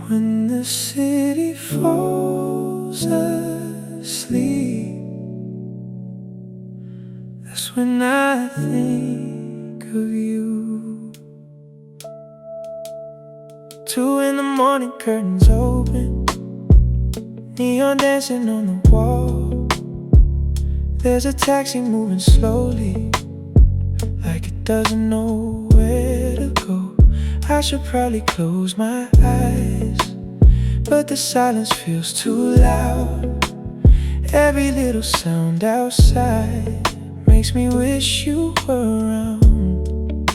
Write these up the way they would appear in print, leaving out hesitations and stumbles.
When the city falls asleep, that's when I think of you. 2 in the morning, curtains open, neon dancing on the wall. There's a taxi moving slowly, like it doesn't know where to go. I should probably close my eyes, but the silence feels too loud. Every little sound outside makes me wish you were around.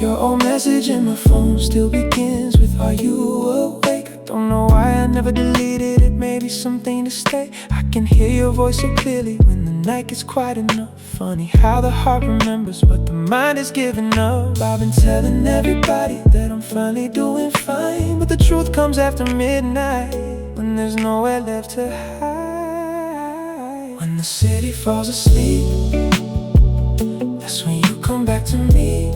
Your old message in my phone still begins with, "Are you awake?" I don't know why I never deleted it, maybe something to stay. I can hear your voice so clearly when the night gets quiet enough. Funny how the heart remembers what the mind is giving up. I've been telling everybody that I'm finally doing fine, but the truth comes after midnight, when there's nowhere left to hide. When the city falls asleep, that's when you come back to me.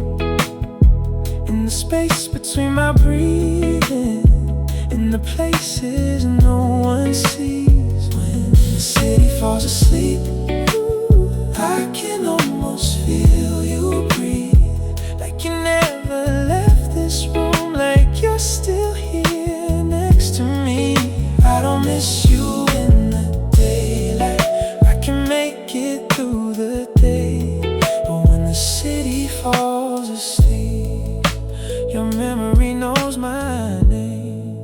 In the space between my breathing, in the places no one sees. When the city falls asleep, I can almost feel you breathe, like you never left this room, like you're still here next to me. I don't miss you in the daylight, I can make it through the day. But when the city falls asleep, your memory knows my name.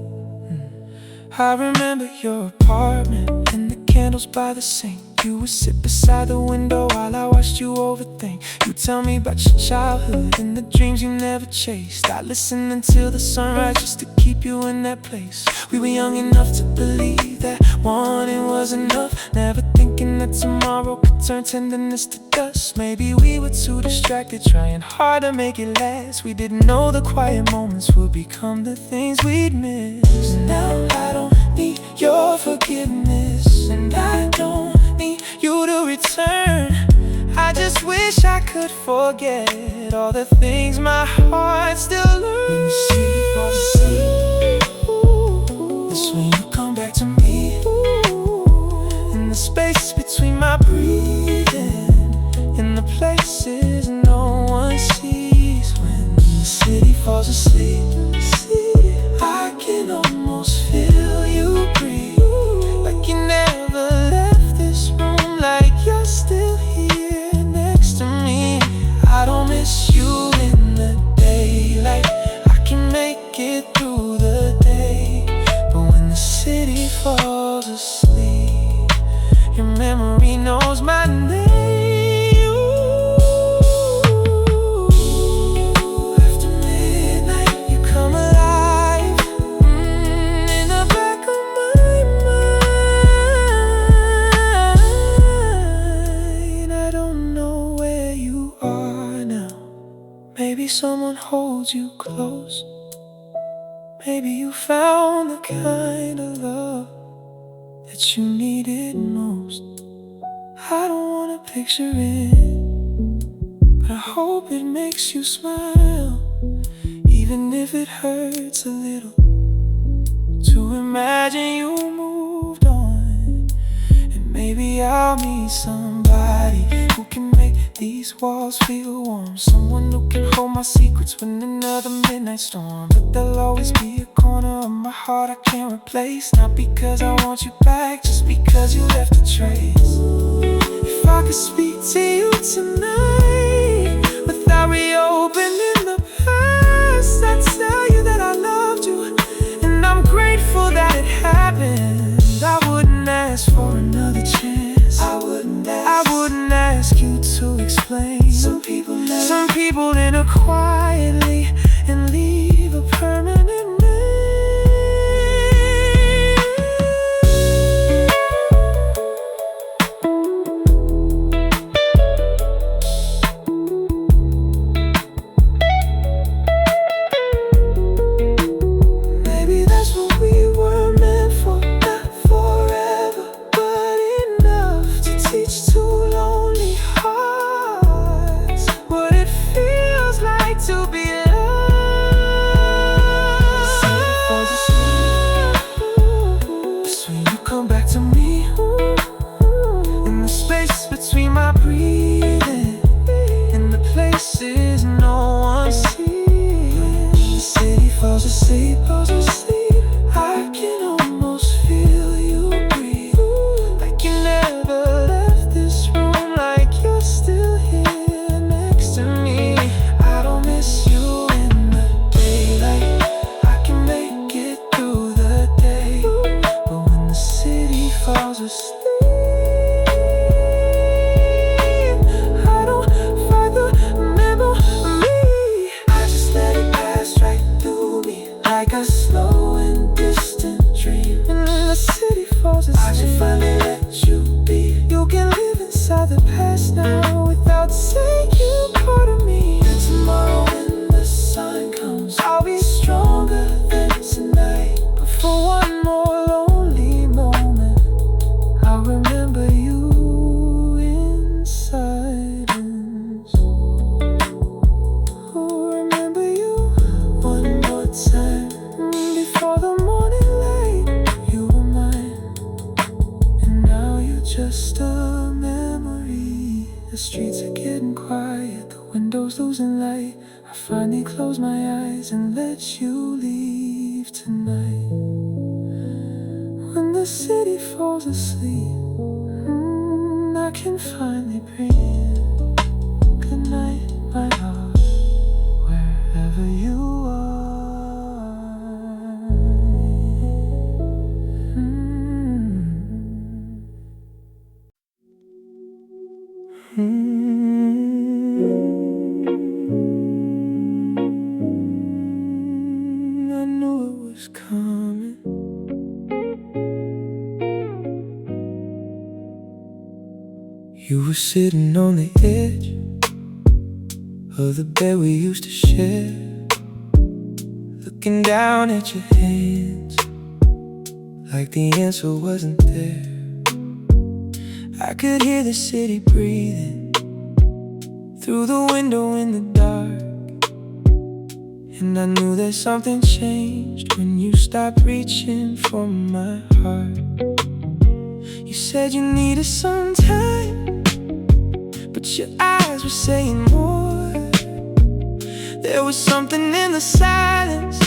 I remember your apartment and the candles by the sink. You would sit beside the window while I watched you overthink. You tell me about your childhood and the dreams you never chased. I listened until the sunrise just to keep you in that place. We were young enough to believe that wanting was enough, never thinking that tomorrow could turn tenderness to dust. Maybe we were too distracted, trying hard to make it last. We didn't know the quiet moments would become the things we'd miss. Now I don't need your forgiveness, and I don't need you to return. I just wish I could forget all the things my heart still learns. When the city falls asleep, that's when you come back to me. In the space between my breathing, in the places no one sees. When the city falls asleep, I can almost feel you breathe, like you never left this room, like you're still here next to me. I don't miss you in the daylight, I can make it through the day. But when the city falls asleep, your memory knows my name. After midnight, you come alive, in the back of my mind. I don't know where you are now. Maybe someone holds you close. Maybe you found the kind of love that you needed most. I don't wanna picture it, but I hope it makes you smile, even if it hurts a little, to imagine you moved on. And maybe I'll meet somebody who can make these walls feel warm, someone who can hold my secrets when another midnight storm. But there'll always be a corner of my heart I can't replace, not because I want you back, just because you left a trace. If I could speak to you tonight without reopening the past, I'd tell you that I loved you, and I'm grateful that it happened. I wouldn't ask for another chance, I wouldn't ask you to explain. Some people enter quietly and leave a permanent name. Maybe that's what we were meant for, not forever. falls asleep, I don't fight the memory. I just let it pass right through me, like a slow and distant dream. And when the city falls asleep, I should finally let you be. You can live inside the past now without saying you part of me. And tomorrow when the sun comes, I'll be stronger than tonight. But for one more lonely moment, I'll remember you in silence. Oh, remember you one more time. Before the morning light, you were mine, and now you're just a memory. The streets are getting quiet, the windows losing light. I finally close my eyes and let you leave tonight. When the city falls asleep, I can finally breathe. Good night, my love, wherever you are. I knew it was coming. You were sitting on the edge of the bed we used to share, looking down at your hands like the answer wasn't there. I could hear the city breathing through the window in the dark, and I knew that something changed when you stopped reaching for my heart. You said you needed some time, but your eyes were saying more. There was something in the silence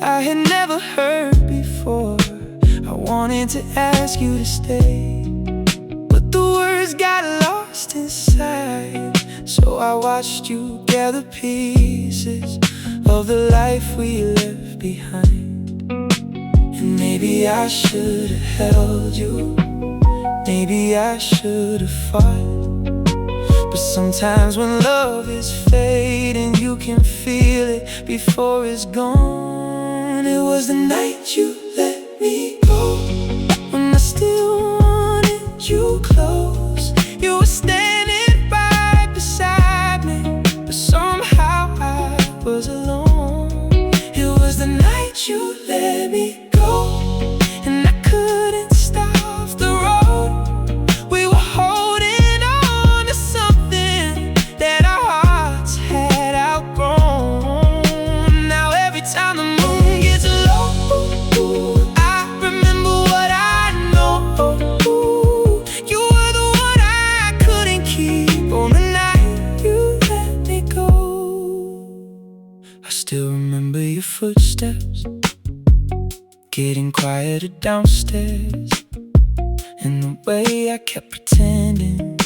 I had never heard before. I wanted to ask you to stay, but the words got lost inside. So I watched you gather pieces of the life we left behind. And maybe I should have held you, maybe I should have fought. But sometimes when love is fading, you can feel it before it's gone. It was the night you let me go, when I still wanted you close. You were standing right beside me, but somehow I was alone. It was the night you let me go, and I couldn't stop the road. We were holding on to something that our hearts had outgrown. Now every time the moon gets low, I remember what I know. You were the one I couldn't keep on the night you let me go. I still remember your footsteps getting quieter downstairs, and the way I kept pretending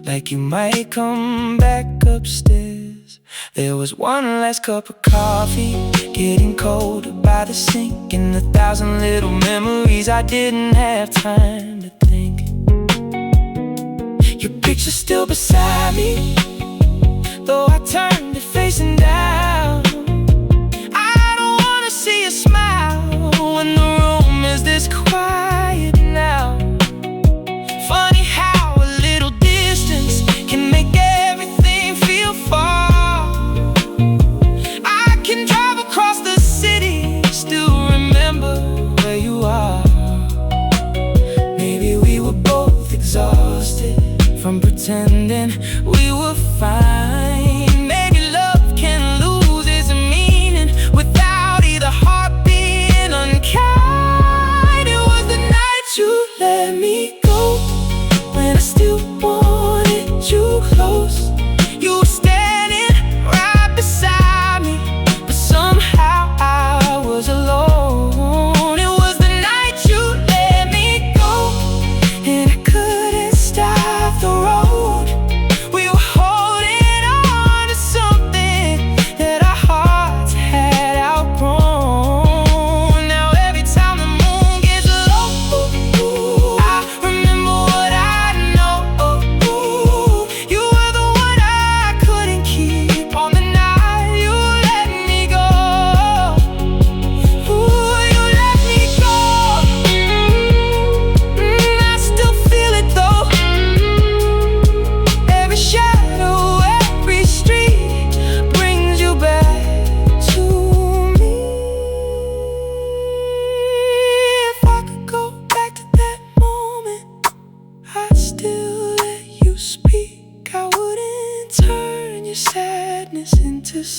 like you might come back upstairs. There was one last cup of coffee getting colder by the sink, and 1,000 little memories I didn't have time to think. Your picture's still beside me, though I turned it facing down. I don't wanna see a smile when the room is this quiet now. Funny how a little distance can make everything feel far. I can drive across the city, still remember where you are. Maybe we were both exhausted from pretending we were fine. Maybe love can lose its meaning without either heart being unkind. It was the night you let me go, when I still wanted you close. You were standing right beside me, but somehow I was alone. It was the night you let me go, and I couldn't stop the road.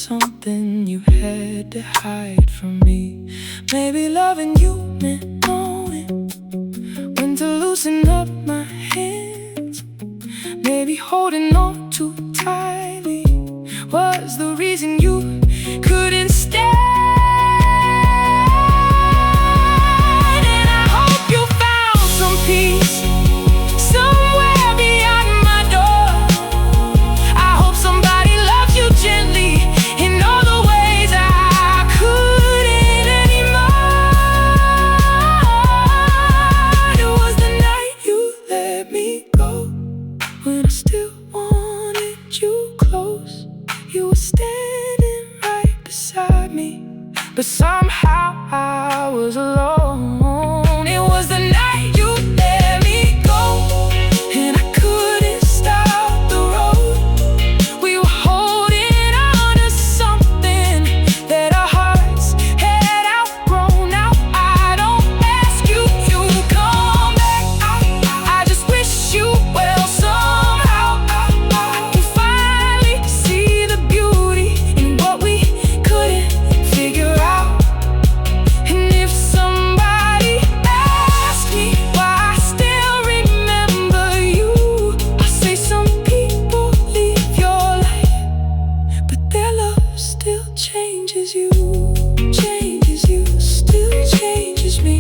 something you had to hide from me. Maybe loving you meant knowing when to loosen up my hands. Maybe holding on too tightly was the reason you couldn't stand. And I hope you found some peace somewhere beyond my door. I hope somebody loves you gently in all the ways I couldn't anymore. It was the night you let me go, when I still wanted you close. You were standing right beside me, but somehow I was alone. It was the night you let me go, and I couldn't stop the road. We were holding on to something that our hearts had outgrown. Now I don't ask you to come back. I just wish you well somehow. I can finally see the beauty in what we couldn't figure out. And if somebody asks me why I still remember you, I'll say some people leave your life, but their love still changes you. Changes you, still changes me.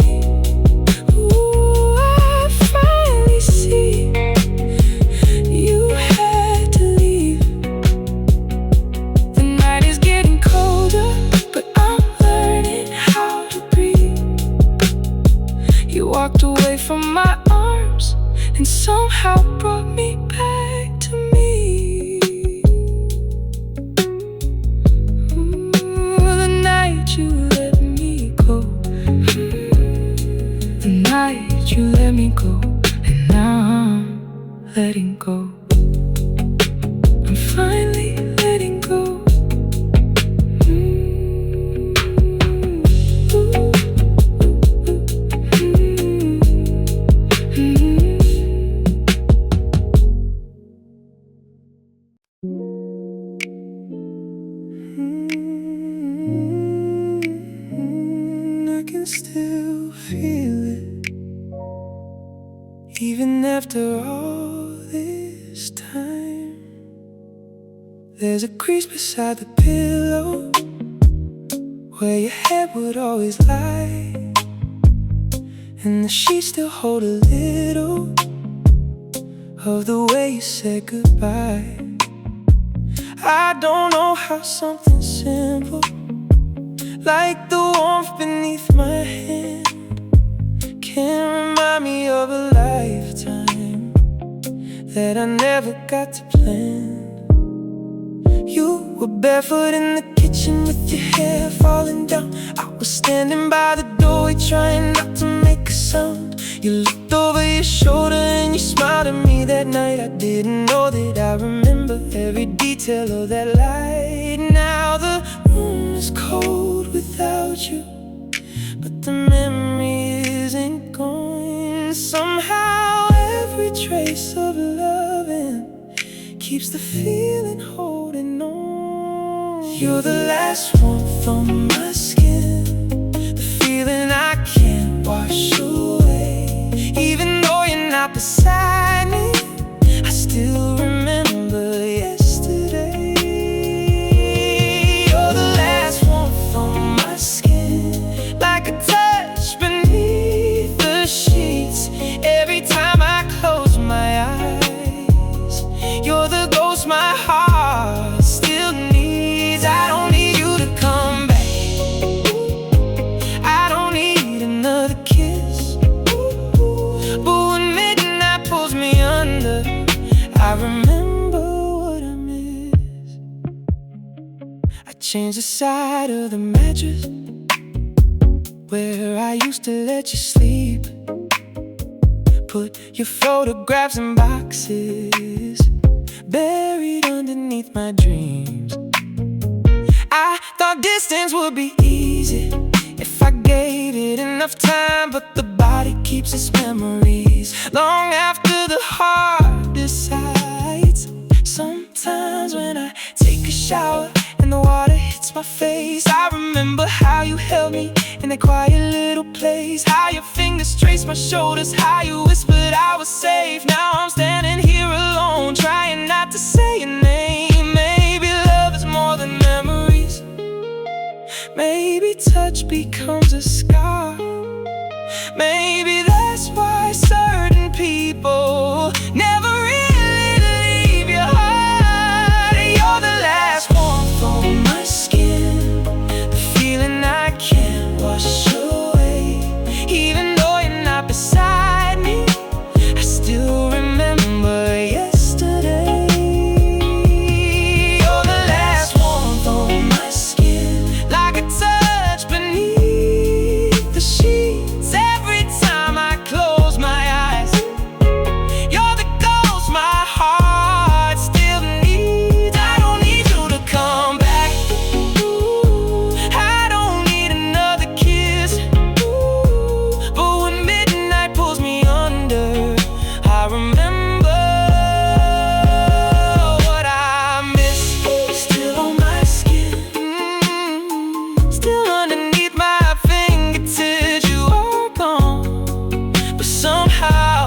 Ooh, I finally see you had to leave. The night is getting colder, but I'm learning how to breathe. You walked away from my arms and somehow brought me back to me. Ooh, the night you let me go. The night you let me go, and now I'm letting go. I'm finally letting go. I can still feel it, even after all this time. There's a crease beside the pillow where your head would always lie, and the sheets still hold a little of the way you said goodbye. I don't know how something simple like the warmth beneath my hand can remind me of a lifetime that I never got to plan. You were barefoot in the kitchen with your hair falling down. I was standing by the doorway trying not to make a sound. You looked over your shoulder and you smiled at me that night. I didn't know that I remember every detail of that light. Now the room is cold without you, but the memory isn't gone. Somehow every trace of loving keeps the feeling holding on. You're the last warmth on my skin, the feeling I can't wash away. Even though you're not beside me, I still remember yesterday. You're the last warmth on my skin, like a touch beneath the sheets. Every time I close my eyes, you're the ghost my heart still needs. I don't need you to come back. I don't need another kiss. But when midnight pulls me under, I remember what I miss. I changed the side of the mattress where I used to let you sleep. Put your photographs in boxes buried underneath my dreams. I thought distance would be easy if I gave it enough time, but the body keeps its memories long after the heart decides. Sometimes when I take a shower and the water face. I remember how you held me in that quiet little place, how your fingers traced my shoulders, how you whispered I was safe. Now I'm standing here alone, trying not to say your name. Maybe love is more than memories. Maybe touch becomes a scar. Maybe that's why certain people never really leave your heart. You're the last warmth on my skin, the feeling I can't wash away. Even though you're not beside me, I still remember yesterday. You're the last warmth on my skin, like a touch beneath the sheets. Every time I close my eyes, you're the ghost my heart still needs. I don't need you to come back. I don't need another kiss. But when midnight pulls me under, I remember what I miss. Still on my skin, still underneath my fingertips. You are gone, but somehow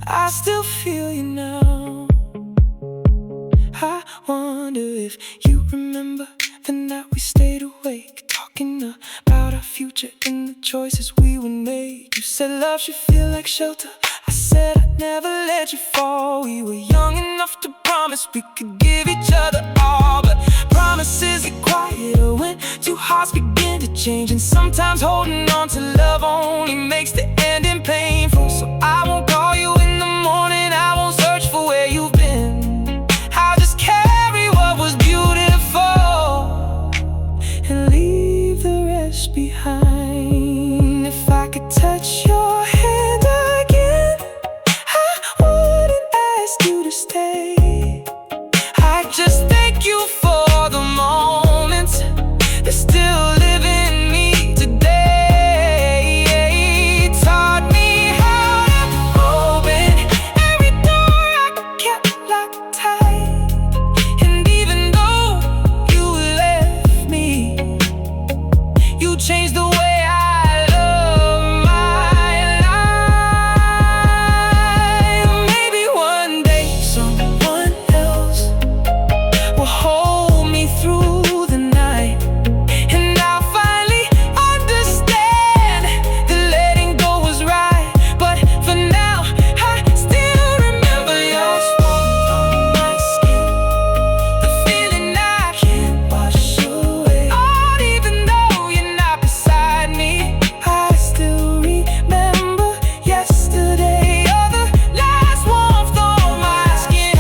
I still feel you now. I wonder if you remember the night we stayed awake, talking about our future and the choices we would make. You said love should feel like shelter. I said I'd never let you fall. We were young enough to promise we could give each other all, but promises get quieter when two hearts begin to change. And sometimes holding on to love only makes the ending painful. So I won't call you in the morning, I won't search for where you've been. I'll just carry what was beautiful and leave the rest behind. If I could touch your hand again, I wouldn't ask you to stay. I just thank you for the moments that still live in me today. Taught me how to open every door I kept locked tight. And even though you left me, you changed the way I love my life. Maybe one day someone else will hold me through the night, and I'll finally understand that letting go was right. But for now, I still remember your warmth on my skin, the feeling I can't wash away. Oh, even though you're not beside me, I still remember yesterday. You're the last warmth on my skin,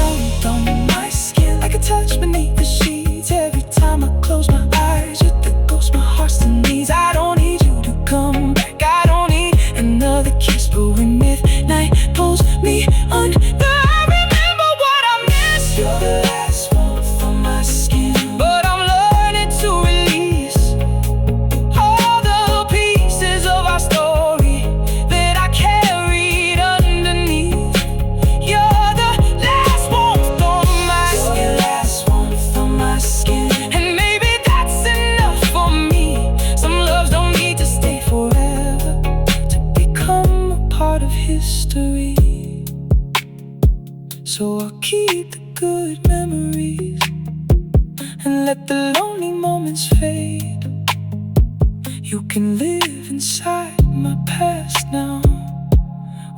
on my skin, like a touch beneath the sheets. Every time I close my eyes, you're the ghost my heart still needs. I don't need you to come back, I don't need another kiss. But when midnight pulls me under, I remember what I miss. You're the last warmth on my skin, but I'm learning to release all the pieces of our story that I carried underneath. You're the last warmth on my skin, last warmth on my skin. And maybe that's enough for me. Some loves don't need to stay forever to become a part of history. So I'll keep the good memories and let the lonely moments fade. You can live inside my past now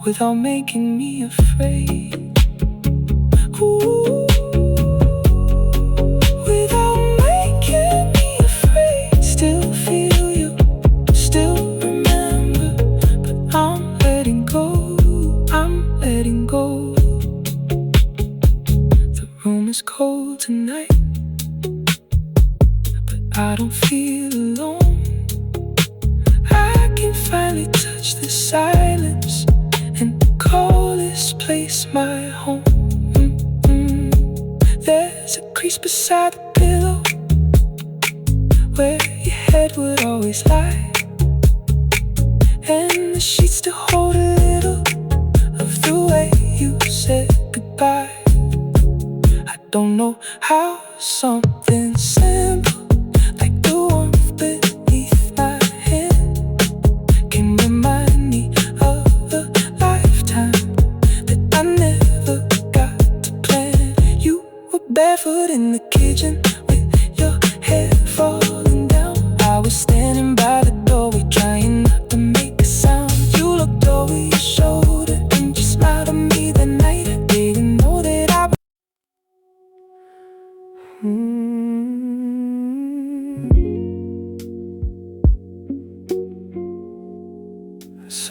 without making me afraid. Ooh, without making me afraid. Still feel you, still remember, but I'm letting go, I'm letting go. The room is cold tonight, but I don't feel alone. I can finally touch the silence and call this place my home. There's a crease beside the pillow where your head would always lie, and the sheets still hold a little of the way you said goodbye. I don't know how something simple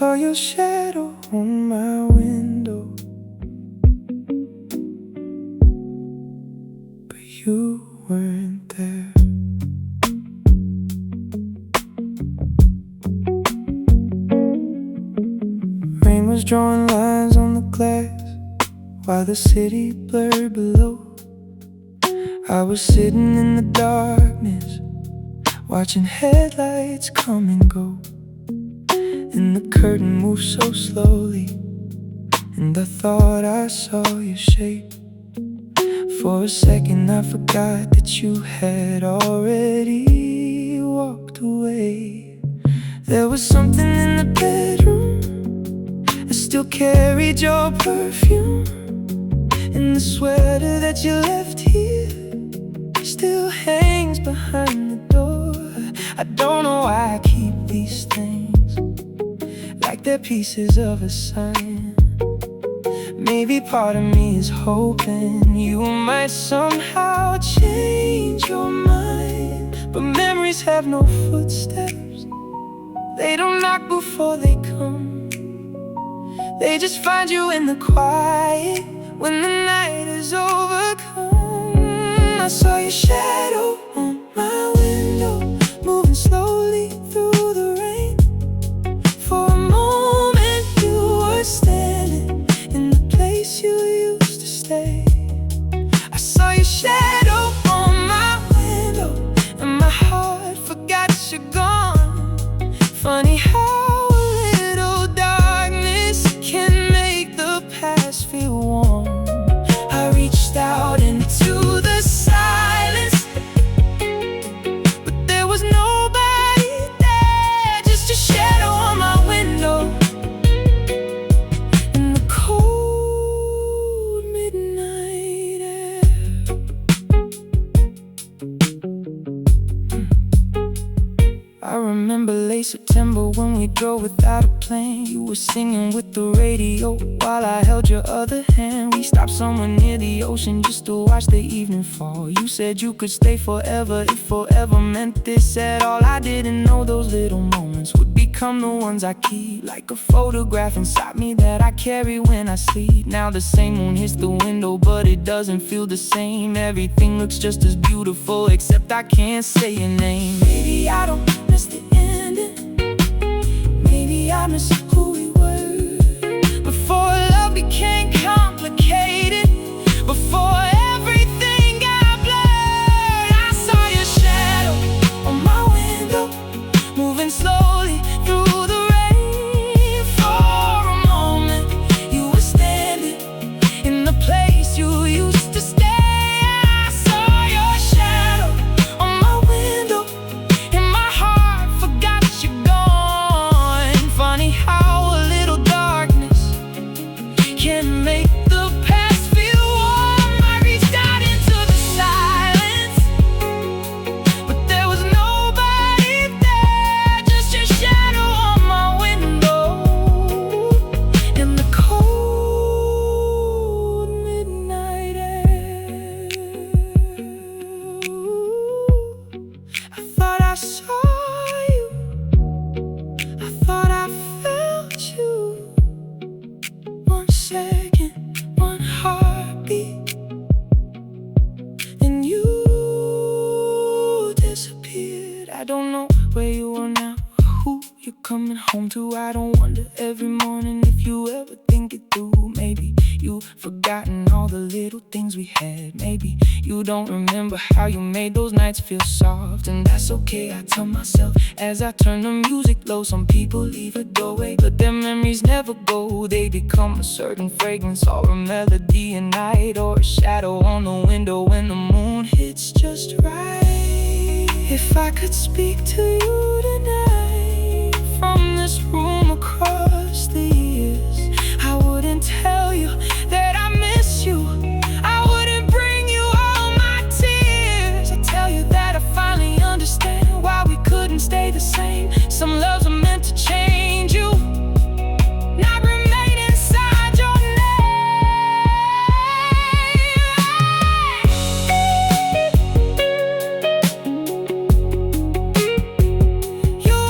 saw your shadow on my window, but you weren't there. Rain was drawing lines on the glass while the city blurred below. I was sitting in the darkness, watching headlights come and go. And the curtain moved so slowly, and I thought I saw your shape. For a second I forgot that you had already walked away. There was something in the bedroom that still carried your perfume, and the sweater that you left here still hangs behind the door. I don't know why I keep these things like they're pieces of a sign. Maybe part of me is hoping you might somehow change your mind. But memories have no footsteps, they don't knock before they come. They just find you in the quiet when the night is overcome. I saw your shadow on my window, moving slowly through the rain. For a moment you were standing in the place you used to stay. I saw your shadow on my window, and my heart forgot you're gone. Funny how a little darkness can make the past feel warm. I reached out into the silence, but there was nobody there, just a shadow on my window in the cold midnight air. I remember late September when we drove without a plan. You were singing with the radio while I held your other hand. We stopped somewhere near the ocean just to watch the evening fall. You said you could stay forever if forever meant this at all. I didn't know those little moments would become the ones I keep, like a photograph inside me that I carry when I sleep. Now the same moon hits the window, but it doesn't feel the same. Everything looks just as beautiful, except I can't say your name. Maybe I don't miss the ending, maybe I miss who we were before love became complicated, before everything got blurred. I saw your shadow on my window, moving slowly through the rain. For a moment you were standing in the place you used to stay. I saw your shadow on my window, and my heart forgot you're gone. Funny how a little darkness can make the past feel warm. I reached out into the silence, but there was nobody there, just your shadow on my window in the cold midnight air. I thought I saw you, I thought I felt you. One second, one heartbeat, and you disappeared. I don't know where you are now, who you're coming home to. I don't wonder every morning if you ever think it through. Maybe you've forgotten all the little things we had. Maybe you don't remember how you made those nights feel soft, and that's okay, I tell myself as I turn the music low. Some people leave a doorway, but their memories never go. They become a certain fragrance or a melody at night, or a shadow on the window when the moon hits just right. If I could speak to you tonight from this room across the years, I wouldn't tell you that I miss you, I wouldn't bring you all my tears. I tell you that I finally understand why we couldn't stay the same. Some loves are meant to change you, not remain inside your name. You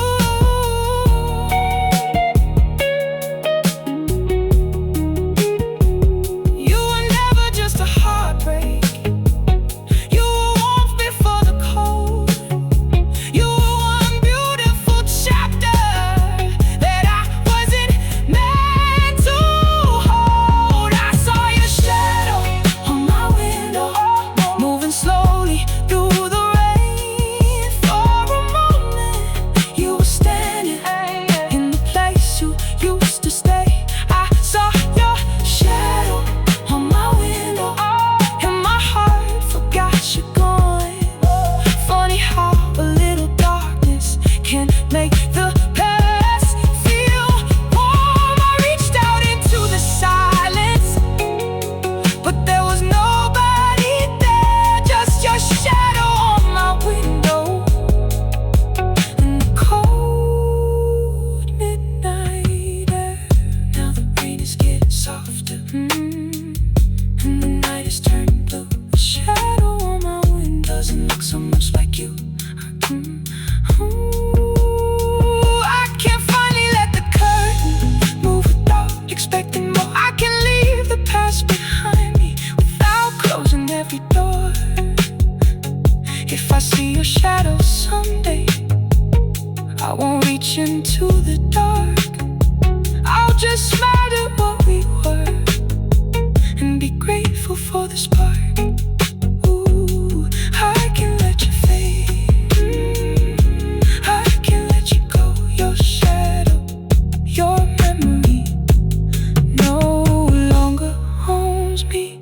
me.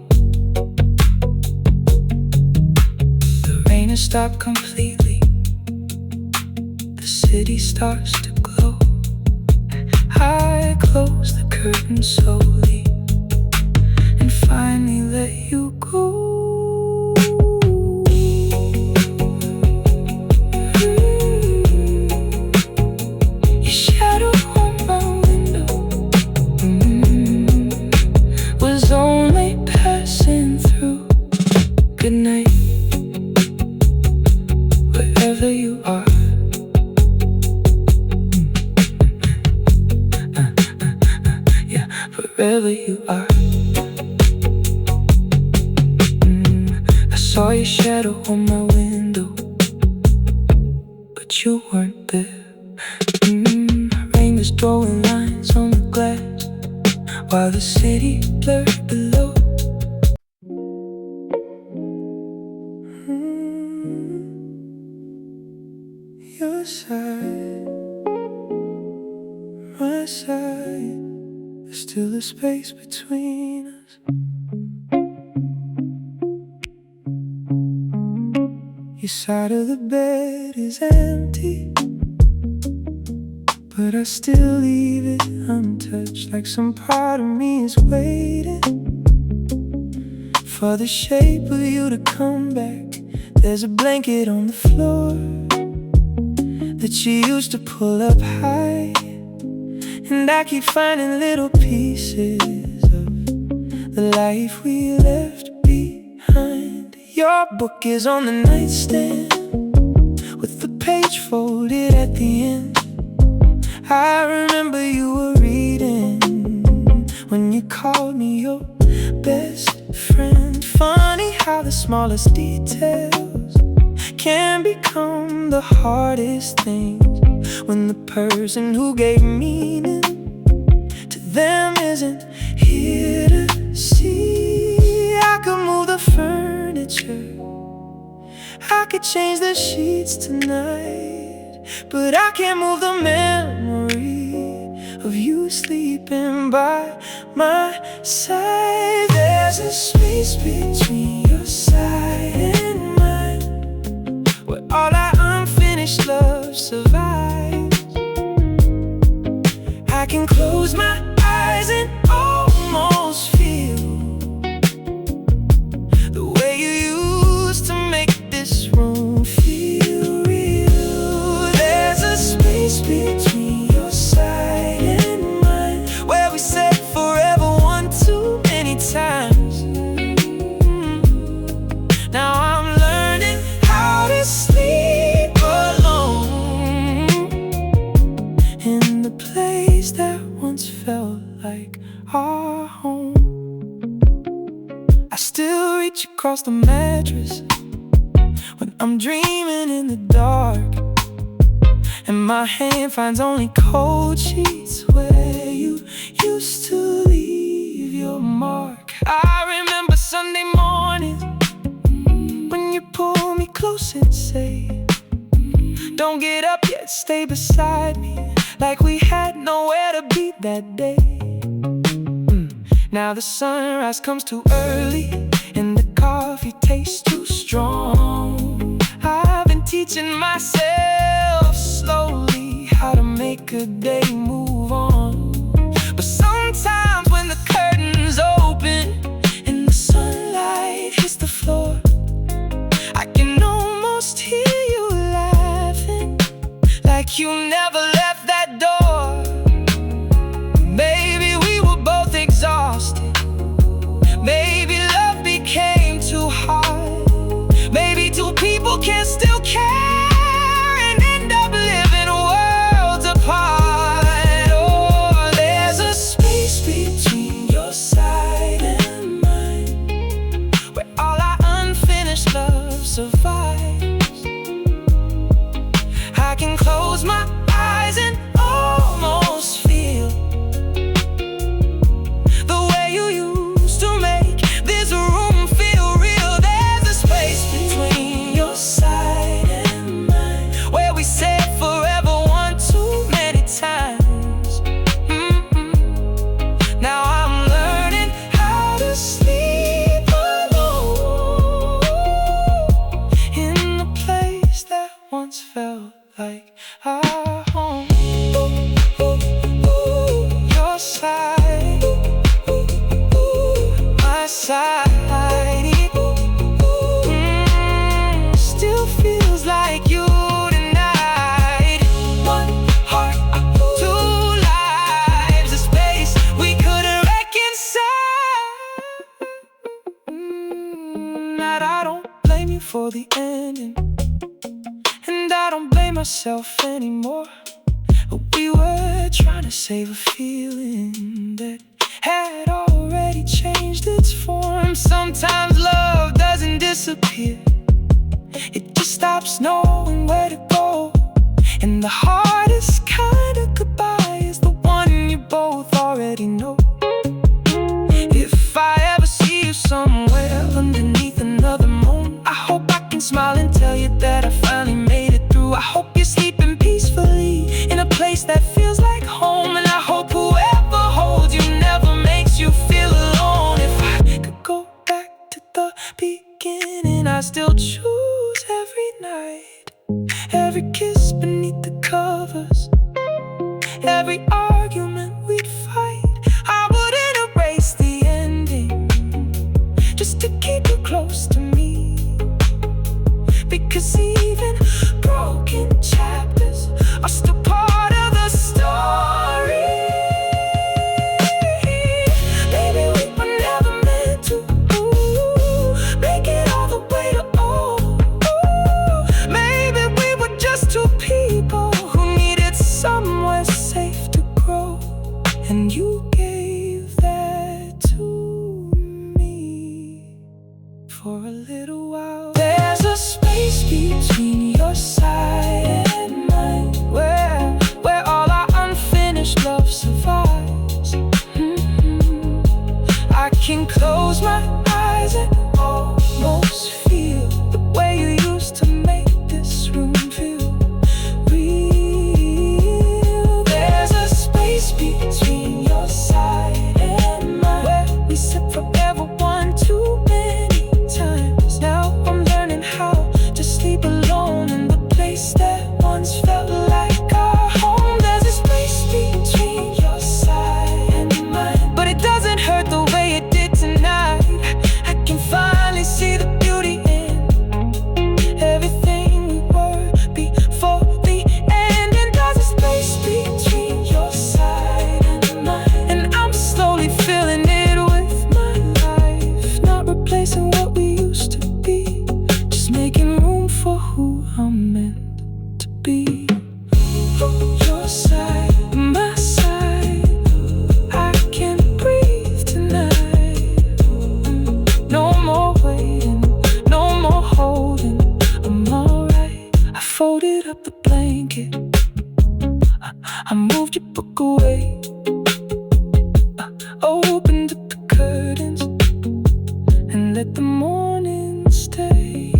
The rain has stopped completely. The city starts to glow. I close the curtain slowly and finally let you go. Your shadow on my window was only passing through. Good night, wherever you are. Yeah, wherever you are. I saw your shadow on my window, but you weren't there. Rain was drawing lines on the glass while the city blurred below. Your side, my side, there's still a space between us. Your side of the bed is empty, but I still leave it untouched, like some part of me is waiting for the shape of you to come back. There's a blanket on the floor that you used to pull up high, and I keep finding little pieces of the life we left behind. Your book is on the nightstand with the page folded at the end. I remember you were reading when you called me your best friend. Funny how the smallest details can become the hardest things when the person who gave meaning to them isn't here to see. I could move the furniture, I could change the sheets tonight, but I can't move the memory of you sleeping by my side. There's a space between your side and mine, where all our unfinished love survives. I can close my eyes and almost feel the way you used to make this room feel real. There's a space between your side and mine, where we said forever one too many times. Now I'm learning how to sleep alone in the place that once felt like our home. I still reach across the mattress when I'm dreaming in the dark, and my hand finds only cold sheets where you used to leave your mark. I remember Sunday mornings when you pull me close and say, don't get up yet, stay beside me, like we had nowhere to be that day. Now the sunrise comes too early and the coffee tastes too strong. I've been teaching myself slowly how to make a day move on. But sometimes when the curtains open and the sunlight hits the floor, I can almost hear you laughing, like you never left that door. Maybe we were both exhausted. Maybe love became too hard. Maybe two people can still care and end up living worlds apart. myself anymore. But we were trying to save a feeling that had already changed its form. Sometimes love doesn't disappear, it just stops knowing where to go. And the hardest kind of goodbye is the one you both already know. If I ever see you somewhere underneath another moon, I hope I can smile and tell you that I finally made it through. I hope you're sleeping peacefully in a place that feels like home. And I hope whoever holds you never makes you feel alone. If I could go back to the beginning, I still choose every night, every kiss beneath the covers, every argument we'd fight. I wouldn't erase the ending just to keep you close to me, because even broken chapters are still part of the story. Maybe we were never meant to make it all the way to maybe we were just two people who needed somewhere safe to grow, and you gave that to me. For a little while, there's a space between your side and mine, where all our unfinished love survives. I can close my eyes and almost feel the way you used to make this room feel real. There's a space between your side and mine, where we sit forever one too many times. Now I'm learning how to sleep alone in the place that once felt like our home. There's a space between your side and mine, but it doesn't hurt the way it did tonight. I can finally see the beauty in everything we were before the end. And there's a space between your side and mine, and I'm slowly filling it with my life, not replacing what we used to be, just making room for who I'm meant to be. Your side, my side, I can breathe tonight. No more waiting, no more holding, I'm alright. I folded up the blanket, I moved your book away, I opened up the curtains and let the morning stay.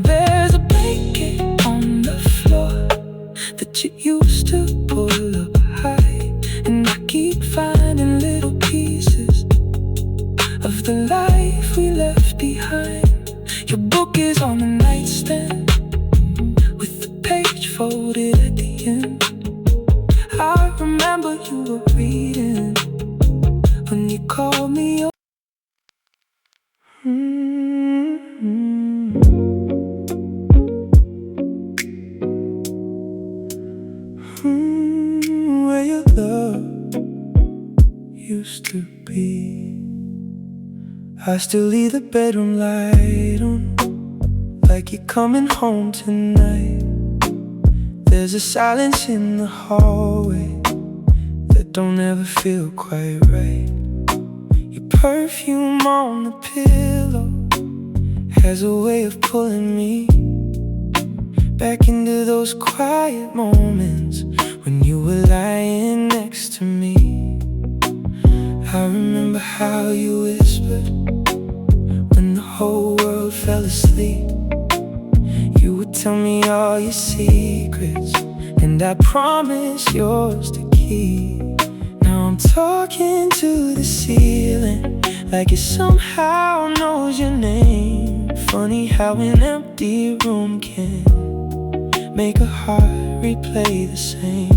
There's a blanket on the floor that you used to pull up high, and I keep finding little pieces of the life we left behind. Your book is on the nightstand with the page folded at the end. I remember you were reading when you called me up. Where your love used to be. I still leave the bedroom light on, like you're coming home tonight. There's a silence in the hallway that don't ever feel quite right. Your perfume on the pillow has a way of pulling me back into those quiet moments when you were lying next to me. I remember how you whispered when the whole world fell asleep. You would tell me all your secrets, and I promise yours to keep. Now I'm talking to the ceiling like it somehow knows your name. Funny how an empty room can make a heart replay the same.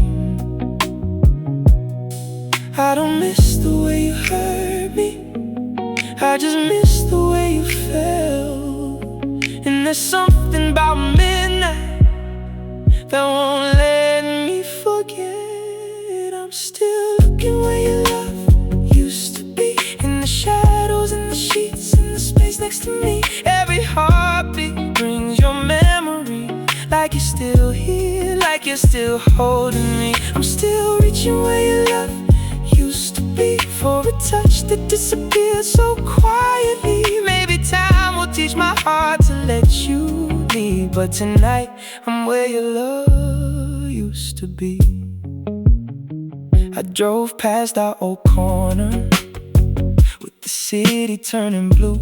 I don't miss the way you hurt me, I just miss the way you felt. And there's something about midnight that won't let me forget. I'm still looking where your love used to be, in the shadows, in the sheets, in the space next to me. Every heartbeat brings your memory, like you you're still holding me. I'm still reaching where your love used to be, for a touch that disappeared so quietly. Maybe time will teach my heart to let you leave, but tonight I'm where your love used to be. I drove past our old corner with the city turning blue.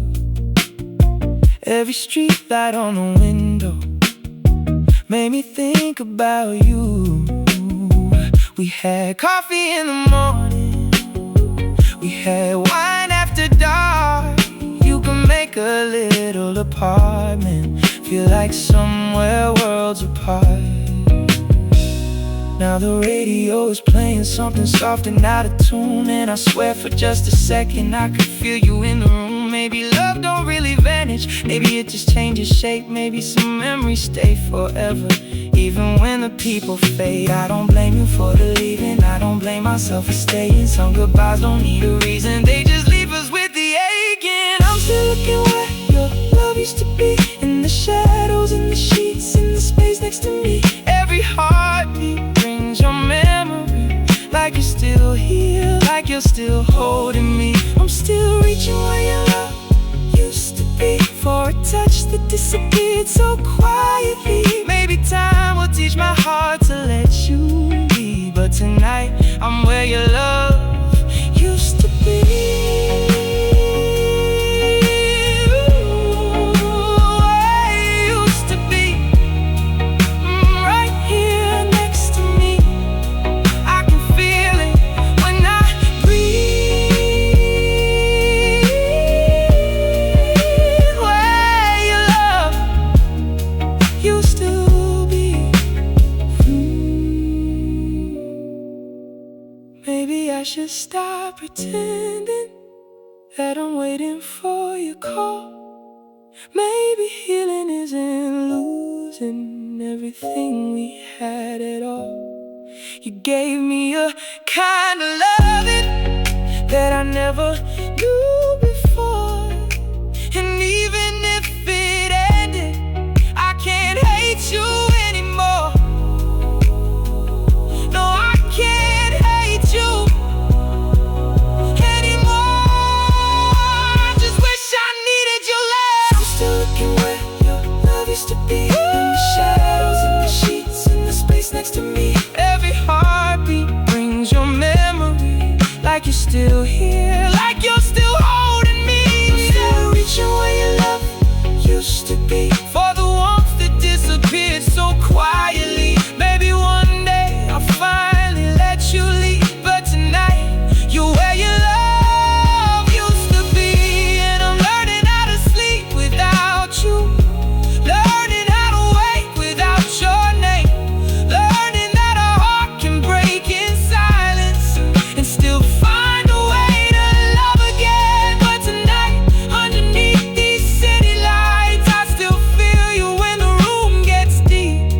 Every street light on the window made me think about you. We had coffee in the morning, we had wine after dark. You can make a little apartment feel like somewhere worlds apart. Now the radio is playing something soft and out of tune, and I swear for just a second I could feel you in the room. Maybe love don't really vanish, maybe it just changes shape. Maybe some memories stay forever, even when the people fade. I don't blame you for the leaving, I don't blame myself for staying. Some goodbyes don't need a reason, they just leave us with the aching. I'm still looking where your love used to be, in the shadows, in the sheets, in the space next to me. Every heartbeat brings your memory, like you're still here, like you're still holding me. I'm still reaching where your love used to be, for a touch that disappeared so quietly. Maybe time will teach my heart to let you be, but tonight I'm where your love used to be. Maybe I should stop pretending that I'm waiting for your call. Maybe healing isn't losing everything we had at all. You gave me a kind of loving that I never knew before, and even if it ended, I can't hate you anymore. No, I can't hate you anymore. I just wish I needed your love. I'm still looking where your love used to be, in the shadows, in the sheets, in the space next to me. Every heartbeat brings your memory, like you're still here, like you're still holding me. I'm still reaching where your love used to be, for the warmth that disappeared so quietly. Maybe one day I'll finally let you leave, but tonight you're where your love used to be. And I'm learning how to sleep without you, learning how to wake without your name, learning that a heart can break in silence and still find a way to love again. But tonight, underneath these city lights, I still feel you when the room gets deep.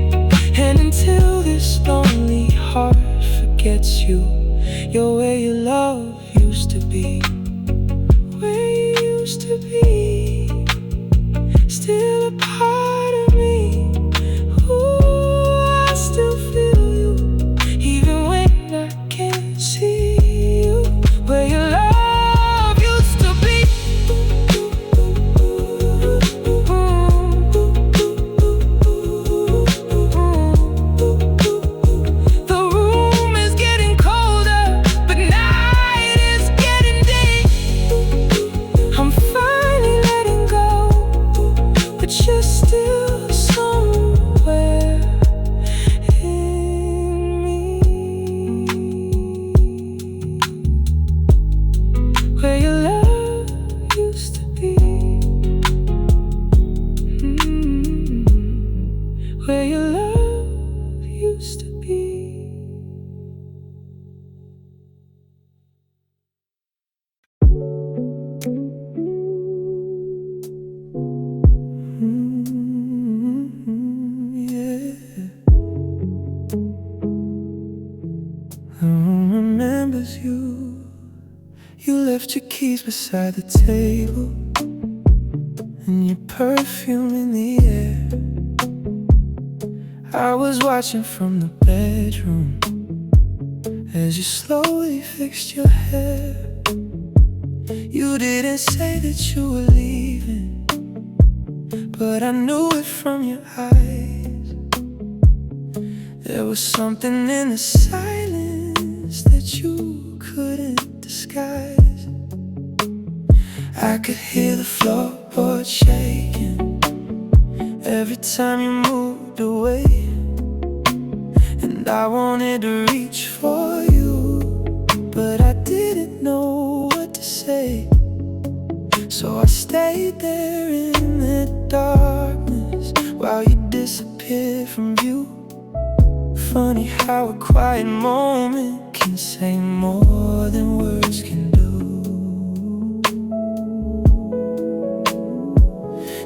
And until this lonely heart forgets you, you're where your love used to be, where you used to be, still a part of me. Ooh, I still feel you, even when I can't see you, where your love used to be. The room is getting colder, but night is getting deep. I'm finally letting go, but you're still somewhere in me, where your love used to be. Where your love used to be. Yeah. The room remembers you. You left your keys beside the table, and your perfume in the air. I was watching from the bedroom as you slowly fixed your hair. You didn't say that you were leaving, but I knew it from your eyes. There was something in the silence that you couldn't disguise. I could hear the floorboard shaking every time you moved away, and I wanted to reach for you, but I didn't know what to say. So I stayed there in the darkness while you disappeared from view. Funny how a quiet moment can say more than words can do.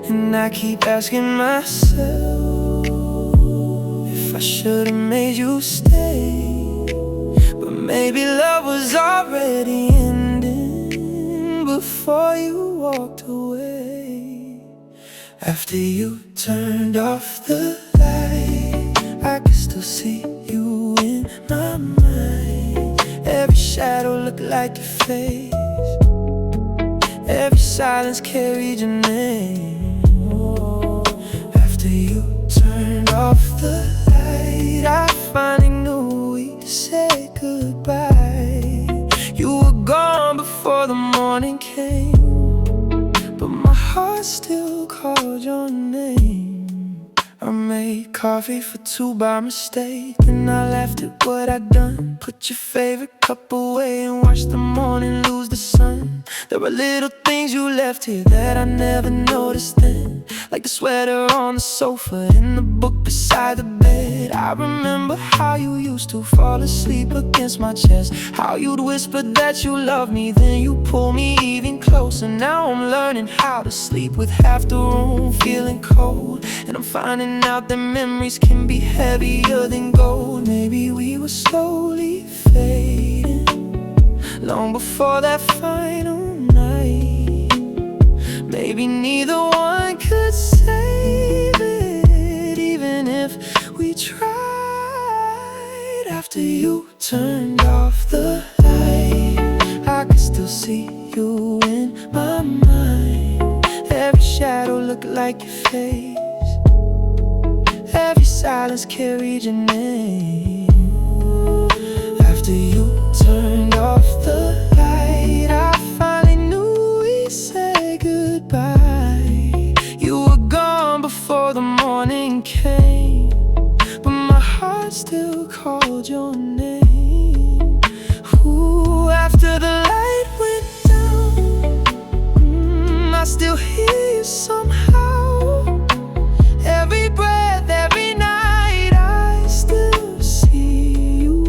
And I keep asking myself if I should've made you stay, but maybe love was already ending before you walked away. After you turned off the light, I could still see you in my mind. Every shadow looked like your face, every silence carried your name. After you turned off the light, I finally knew we said goodbye. You were gone before the morning came, but my heart still called your name. I made coffee for two by mistake, then I laughed at what I'd done. Put your favorite cup away and watched the morning lose the sun. There were little things you left here that I never noticed then, like the sweater on the sofa and the book beside the bed. I remember how you used to fall asleep against my chest, how you'd whisper that you loved me, then you pull me even closer. Now I'm learning how to sleep with half the room feeling cold, and I'm finding out that memories can be heavier than gold. Maybe we were slowly fading long before that final night. Maybe neither one could save it, even if we tried. After you turned off the light, I could still see you in my mind. Every shadow looked like your face, every silence carried your name. After you turned off the light, I finally knew we said goodbye. You were gone before the morning came, but my heart still called your name. Ooh, after the light went down, I still hear you somehow. Every breath, every night, I still see you.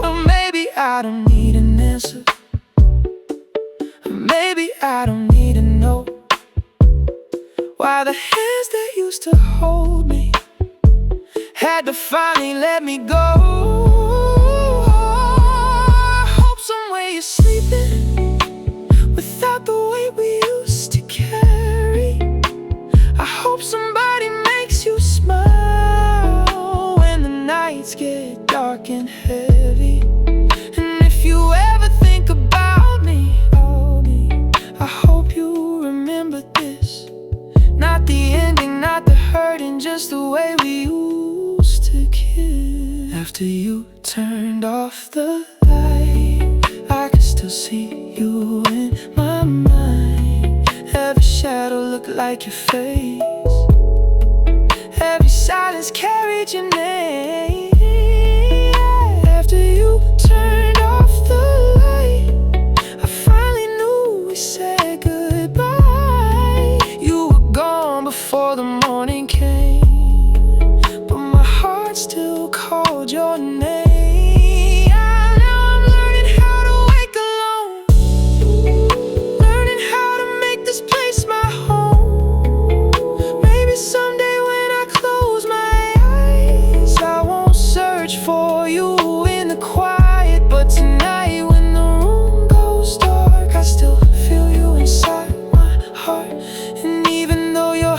Or maybe I don't need an answer, or maybe I don't need to know why the hands that used to hold me had to finally let me go. I hope somewhere you're sleeping without the weight we used to carry. I hope somebody makes you smile when the nights get dark and heavy. And if you ever think about me, I hope you remember this. Not the ending, not the hurting, just the way we used to kiss. After you turned off the light, I can still see you in my mind. Every shadow looked like your face, every silence carried your name. After you turned off the light, I finally knew we said goodbye. You were gone before the morning came, but my heart still called your name. For you in the quiet, but tonight when the room goes dark, I still feel you inside my heart. And even though you're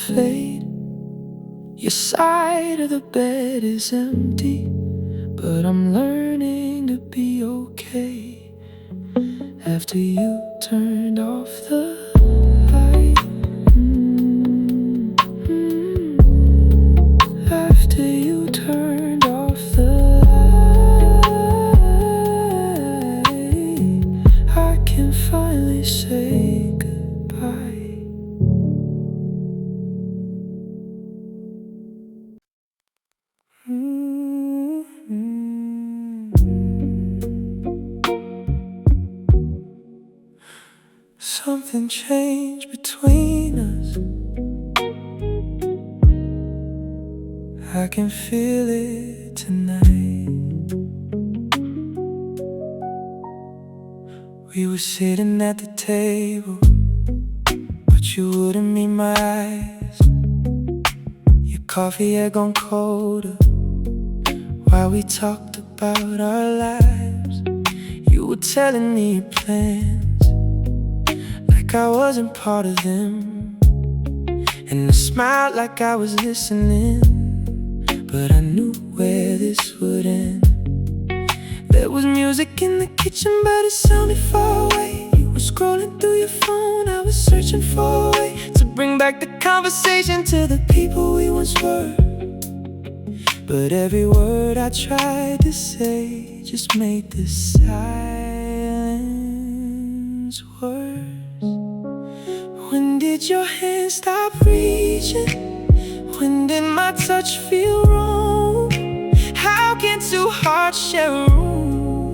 fade. Your side of the bed is empty, but I'm learning to be okay after you turned off the light. After you turned off the light, I can finally say goodbye. Something changed between us. I can feel it tonight. We were sitting at the table, but you wouldn't meet my eyes. Your coffee had gone colder while we talked about our lives. You were telling me your plans like I wasn't part of them, and I smiled like I was listening, but I knew where this would end. There was music in the kitchen, but it sounded far away. You were scrolling through your phone, I was searching for a way to bring back the conversation to the people we once were. But every word I tried to say just made the silence worse. When did your hand stop reaching? When did my touch feel wrong? How can two hearts share a room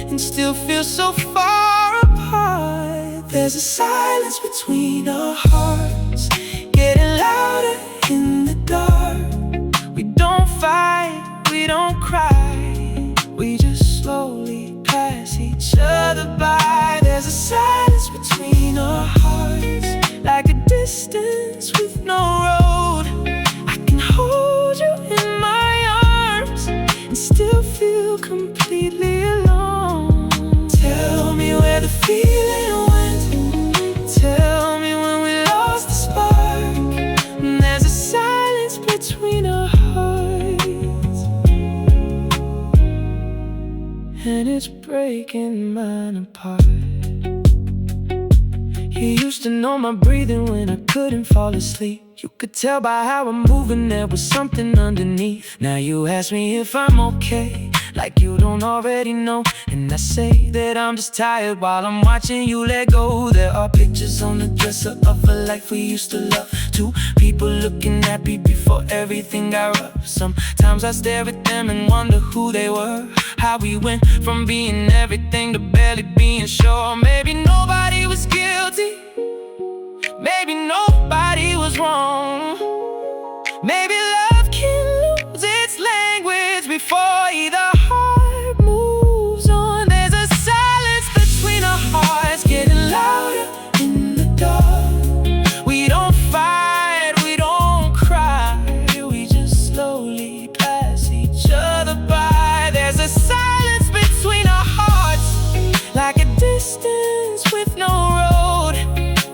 and still feel so far apart? There's a silence between our hearts, getting louder in the dark. We don't fight, we don't cry, we just slowly pass each other by. There's a silence between our hearts, like a distance with no road. I can hold you in my arms and still feel completely alone. Tell me where the feeling went. Tell me when we lost the spark. And there's a silence between our hearts, and it's breaking mine apart. You used to know my breathing when I couldn't fall asleep. You could tell by how I'm moving there was something underneath. Now you ask me if I'm okay, like you don't already know. And I say that I'm just tired while I'm watching you let go. There are pictures on the dresser of a life we used to love. Two people looking happy before everything got rough. Sometimes I stare at them and wonder who they were, how we went from being everything to barely being sure. Maybe nobody was guilty, maybe nobody was wrong. Maybe love can lose its language before either heart moves on. There's a silence between our hearts, getting louder in the dark. We don't fight, we don't cry, we just slowly pass each other by. There's a silence between our hearts, like a distance with no road.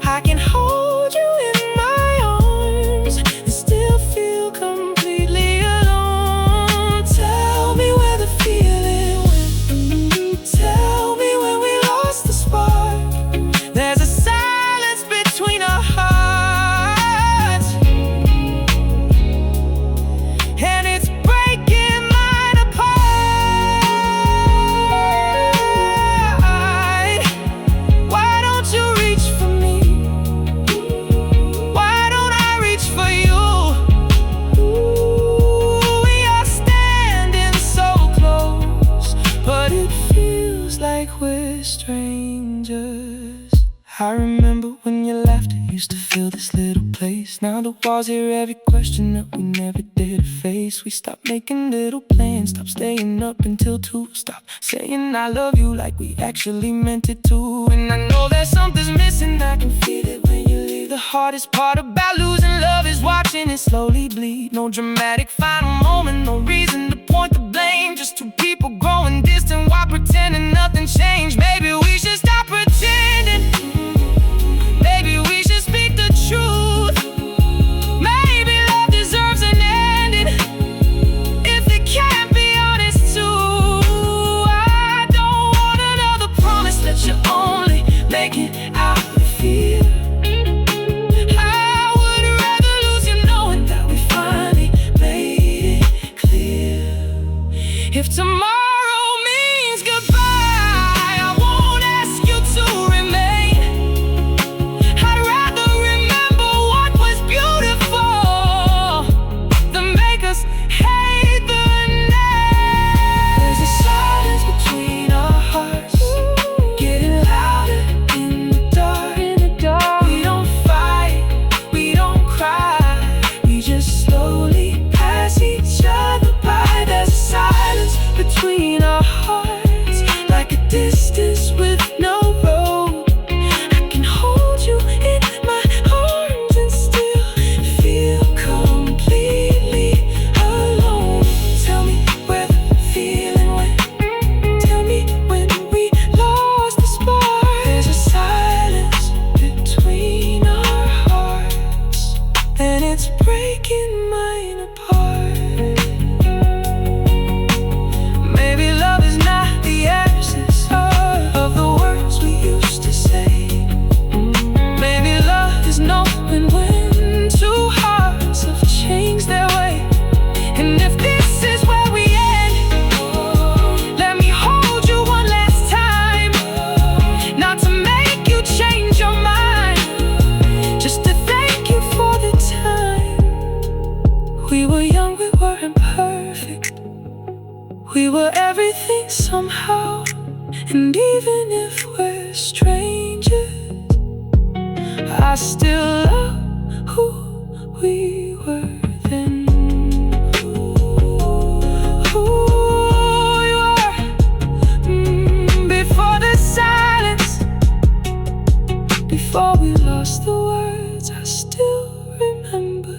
I can hold you in my arms and still feel completely alone. Tell me where the feeling went. Tell me when we lost the spark. There's a silence between our hearts, and it's breaking mine apart. Why don't you reach for me? Why don't I reach for you? Ooh, we are standing so close, but it feels like we're strangers. I remember when your laughter used to fill this little place. Now the walls hear every question that we never did face. We stopped making little plans, stopped staying up until 2, stopped saying I love you like we actually meant it to. And I know that something's missing, I can feel it when you leave. The hardest part about losing love is watching it slowly bleed. No dramatic final moment, no reason to point the blame. Just two people growing distant while pretending nothing changed. Maybe we should stop pretending. Maybe we should speak the truth. just hate the night. There's a silence between our hearts, getting louder in the dark. We don't fight, we don't cry, we just slowly pass each other by. There's a silence between our hearts, like a distance with no road. I can hold you in my arms and still feel completely alone. Tell me where the feeling went. Tell me when we lost the spark. There's a silence between our hearts, and it's breaking mine apart. Maybe love is not the absence of the words we used to say. Maybe love is knowing when two hearts have changed their way. And if this is where we end, let me hold you one last time. Not to make you change your mind, just to thank you for the time. We were young, we weren't perfect, we were everything somehow. And even if we're strangers, I still love who we were then. Who we were before the silence, before we lost the words. I still remember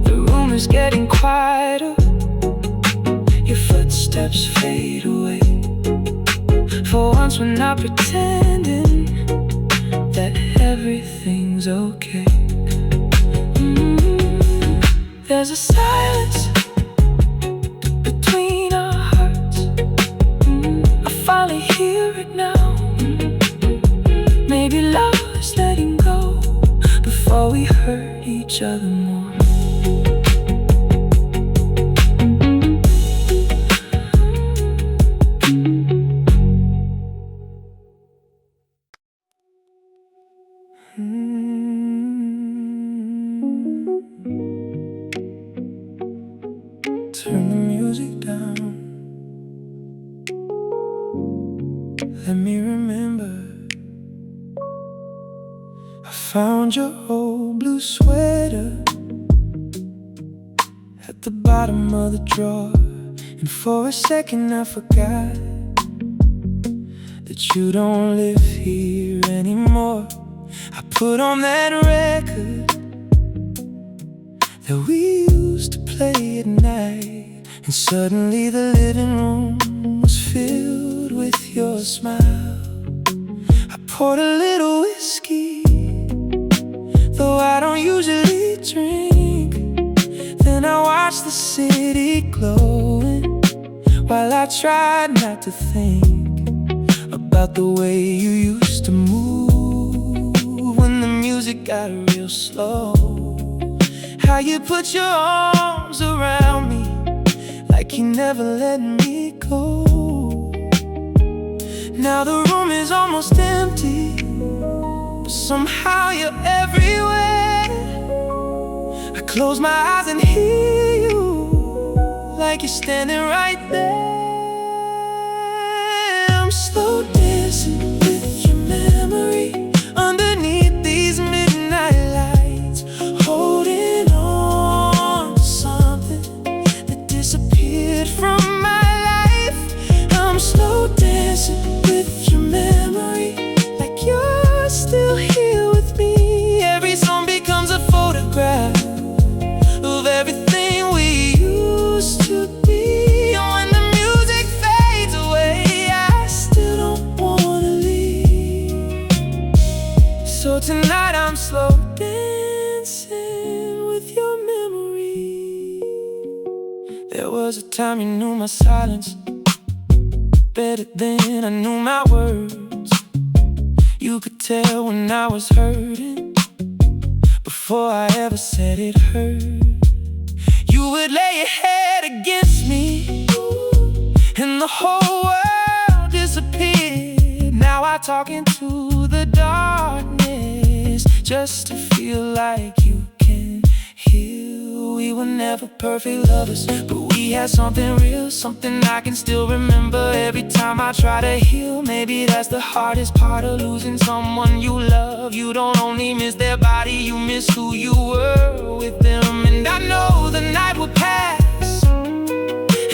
the room is getting quieter, your footsteps fade away. For once we're not pretending that everything's okay. There's a silence between our hearts. I finally hear it now. Maybe love is letting go before we hurt each other more. Turn the music down. Let me remember. I found your old blue sweater at the bottom of the drawer, and for a second I forgot that you don't live here anymore. I put on that record that we used to play at night, and suddenly the living room was filled with your smile. I poured a little whiskey, though I don't usually drink. Then I watched the city glowing while I tried not to think about the way you used to move when the music got real slow. How you put your arms around me like you never let me go. Now the room is almost empty, but somehow you're everywhere. I close my eyes and hear you like you're standing right there. I'm slow dancing with your memory underneath these midnight lights, holding on to something that disappeared from my life. I'm slow dancing with your memory like you're still here with me. Every song becomes a photograph of everything we used to be. And when the music fades away, I still don't wanna leave. So tonight I'm slow dancing with your memory. There was a time you knew my silence better than I knew my words. You could tell when I was hurting before I ever said it hurt. You would lay your head against me and the whole world disappeared. Now I talk into the darkness just to feel like you can heal We were never perfect lovers, but we had something real, something I can still remember. Every time I try to heal, maybe that's the hardest part of losing someone you love. You don't only miss their body, you miss who you were with them. And I know the night will pass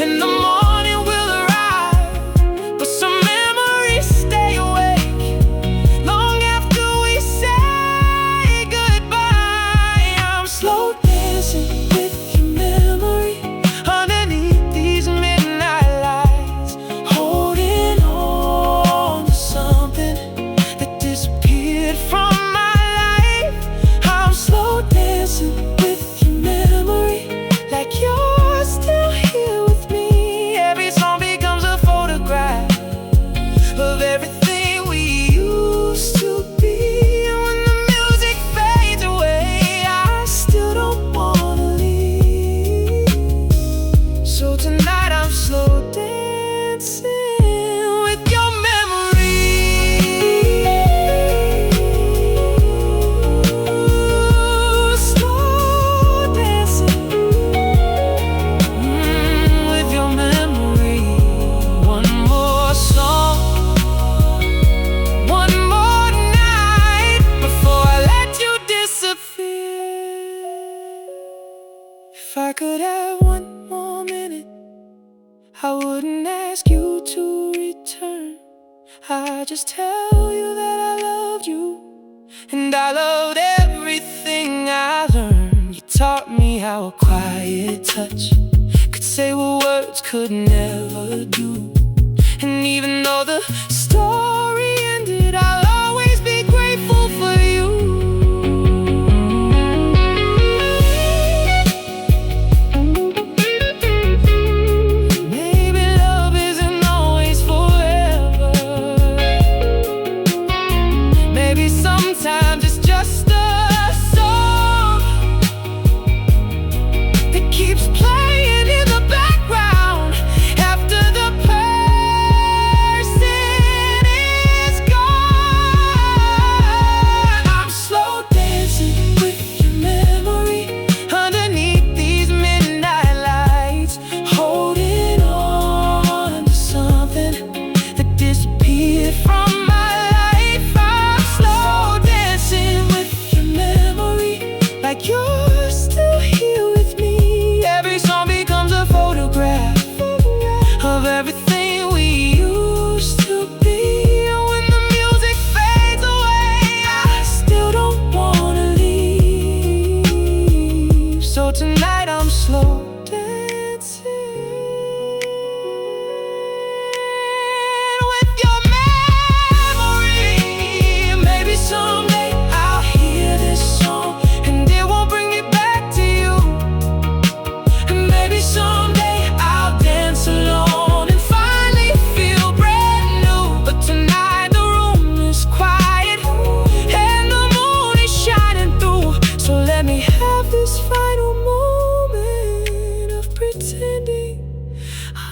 and the morning will arrive, but some memories stay awake long after we say goodbye. I'm slow dancing with your memory underneath these midnight lights, holding on to something that disappeared from my life. I'm slow dancing with your memory, like you're still here with me. Every song becomes a photograph of everything we used to be. And when the music fades away, I still don't wanna leave. So tonight I'm slow dancing with your memory. Slow dancing with your memory. One more song, one more night before I let you disappear. If I could have one more minute, I wouldn't ask you to return. I'd just tell you that I loved you, and I loved everything I learned. You taught me how a quiet touch could say what words could never do. And even though the story ended, I'll always be grateful for you. Maybe love isn't always forever. Maybe sometimes it's just a song that keeps playing in the background after the person is gone. I'm slow dancing with your memory underneath these midnight lights, holding on to something that disappeared from my life. I'm slow dancing with your memory, like you're still here with me. Every song becomes a photograph of everything we used to be. And when the music fades away, I still don't wanna leave. So tonight I'm slow dancing with your memory. Maybe someday I'll hear this song and it won't bring me back to you. And maybe someday I'll dance alone and finally feel brand new. But tonight the room is quiet and the moon is shining through. So let me have this final moment of pretending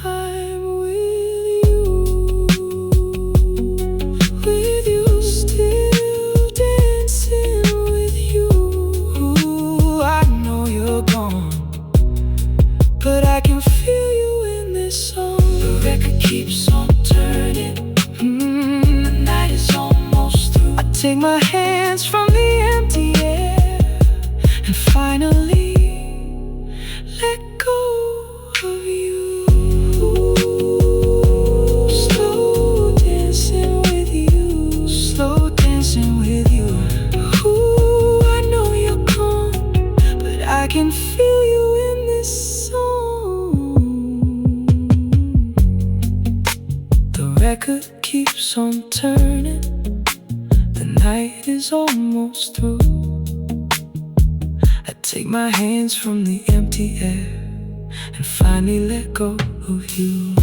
I'm with you. With you, still dancing with you. I know you're gone, but I can feel you in this song. The record keeps on turning. The night is almost through. I take my hands from the empty air and finally let go of you. Slow dancing with you. Slow dancing with you. Ooh, I know you're gone, but I can feel you in this song. The record keeps on turning. The night is almost through. I take my hands from the empty air and finally let go of you.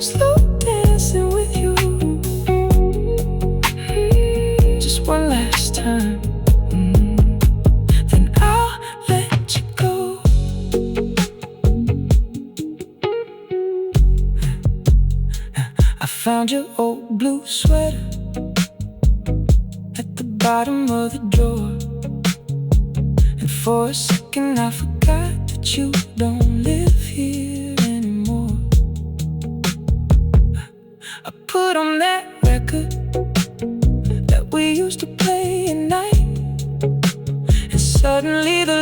Slow dancing with you. Just one last time. Then I'll let you go. I found your old blue sweater at the bottom of the drawer. And for a second I forgot that you don't live here anymore. I put on that record that we used to play at night, and suddenly the